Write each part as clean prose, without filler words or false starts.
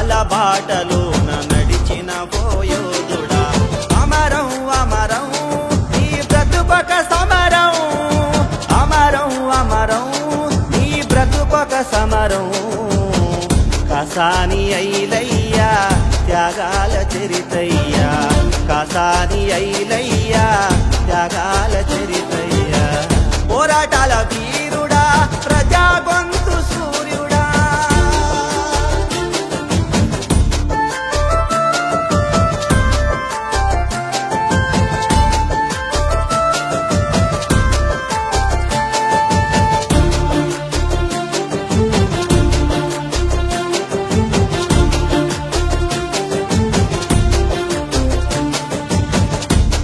విప్లవాల బాటలోన నడిచిన పోయోధుడా అమరం అమరం నీ బ్రతుకొక సమరం అమరం అమరం నీ బ్రతుకొక సమరం కసాని ఐలయ్యా త్యాగాల చరితయ్యా కసాని ఐలయ్యా త్యాగాల చరితయ్యా పోరాటాల వీరుడా ప్రజా గొంతు సూర్యుడా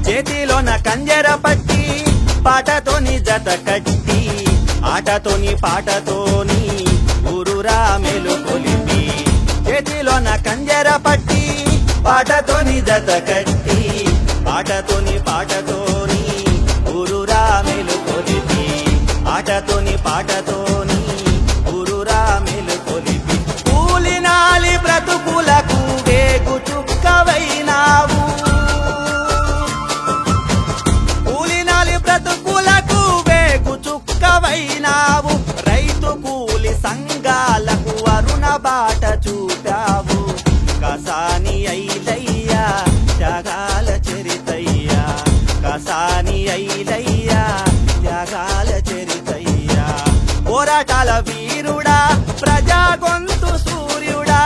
చేతిలోన కంజర పట్టి పాటతోని జత కట్టి ఆటతోని పాటతోని ఊరురా మెలుకొలిపి చేతిలోన కంజర పట్టి పాటతోని జత కట్టి ఆటతోని పాటతోని ఊరురా మెలుకొలిపి ఆటతోని పాటతోని ఊరురా మెలుకొలిపి కూలినాలి బ్రతుకులకు వేగు చుక్కవైనావు బ్రతుకులకు వేగు చుక్కవైనావు రైతు కూలి సంఘాలకు అరుణ బాట చూపావు కసాని ఐలయ్యా త్యాగాల చరితయ్యా కసాని ఐలయ్యా త్యాగాల చరితయ్యా పోరాటాల వీరుడా ప్రజా గొంతు సూర్యుడా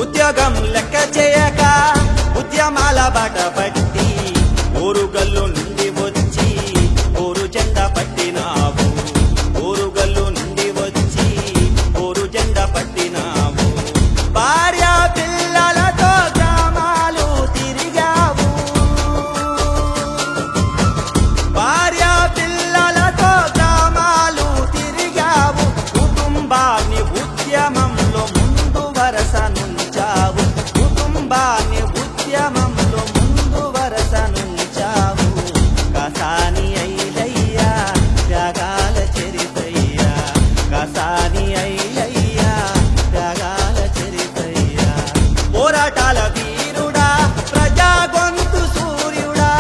ఉద్యోగం లెక్క చేయక ఉద్యమాల బాట పట్టి ఊరుగల్లు నుండి వచ్చి ఊరు జెండా పట్టినావు ఊరుగల్లు నుండి వచ్చి ఊరు జెండా పట్టినావు భార్య పిల్లలతో గ్రామాలు తిరిగావు భార్య పిల్లలతో గ్రామాలు తిరిగావు కుటుంబాన్ని ఉద్యమంలో ముందు వరస నుంచావు కుటుంబాన్ని ఉద్యమంలో ముందు వరస నుంచావు కసాని ఐలయ్యా త్యాగాల చరితయ్యా కసాని ఐలయ్యా త్యాగాల చరితయ్యా పోరాటాల వీరుడా ప్రజా గొంతు సూర్యుడా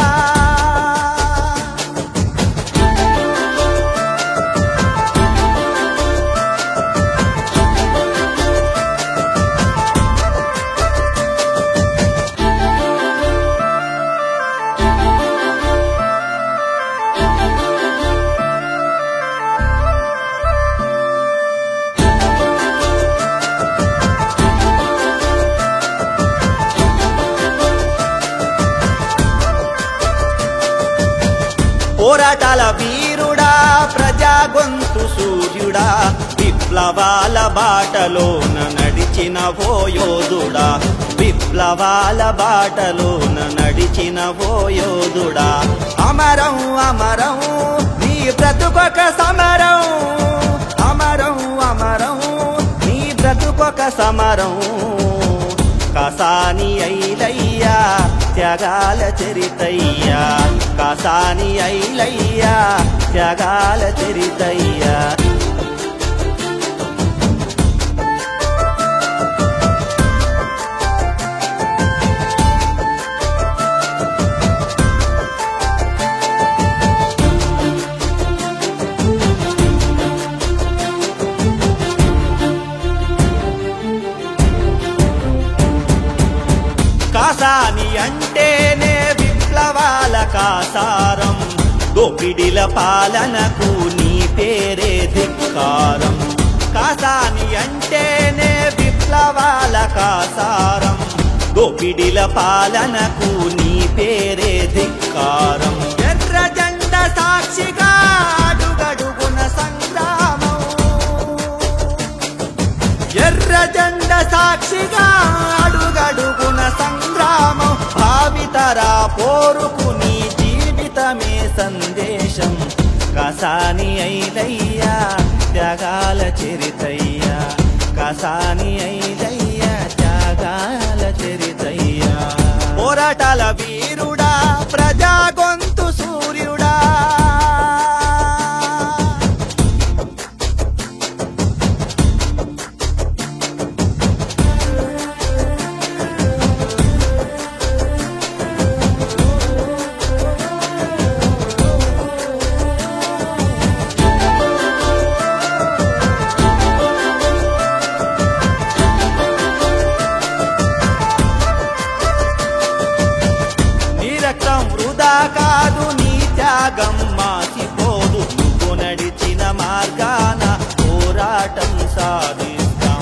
పోరాటాల వీరుడా ప్రజా గొంతు సూర్యుడా విప్లవాల బాటలోన నడిచిన పోయోధుడా విప్లవాల బాటలోన నడిచిన పోయోధుడా అమరం అమరం నీ బ్రతుకొక సమరం అమరం అమరం నీ బ్రతుకొక సమరం కసాని ఐలయ్యా త్యాగాల చరితయ్యా కసాని ఐలయ్యా త్యాగాల చరితయ్యా కాసాని అంటేనే విప్లవాల కాసారం దోపిడిల పాలనకు నీ పేరే ధిక్కారం కాసాని అంటేనే విప్లవాల కాసారం దోపిడిల పాలనకు నీ పేరే ధిక్కారం ఎర్ర జెండ సాక్షిగా అడుగడుగున సంగ్రామం ఎర్ర జెండ సాక్షిగా అడుగడుగున సంగ్రామం భావితరా పోరుకు నీ జీవితమే సందేశం కాసాని ఐలయ్యా త్యాగాల చరితయ్యా కాసాని ఐలయ్యా త్యాగాల చరితయ్యా పోరాటాల వీరుడా ప్రజా గొంతు సూర్యుడా వృధా కాదు నీ త్యాగం మాసిపోదు నువ్వు నడిచిన మార్గాన పోరాటం సాధిస్తాం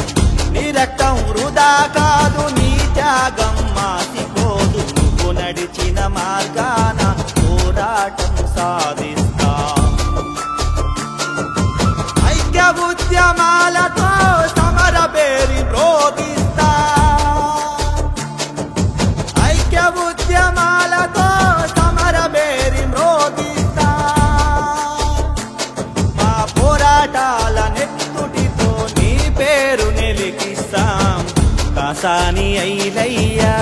నీ రక్తం వృధా కాదు నీ త్యాగం మాసిపోదు నువ్వు నడిచిన మార్గాన పోరాటం సాధిస్తాం ఐక్య ఉద్యమాలతో సమర పేరి మ్రోగిస్తా ఐక్య ఉద్యమాలతో నెత్తుటితో నీ పేరు నిలికిస్తాం కాసాని ఐలయ్యా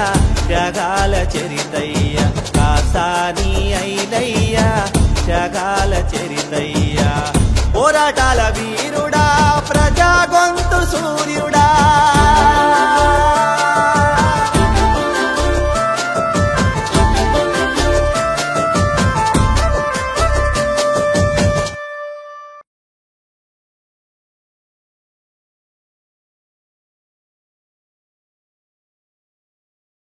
త్యాగాల చరితయ్యా కాసాని ఐలయ్యా త్యాగాల చరితయ్యా పోరాటాల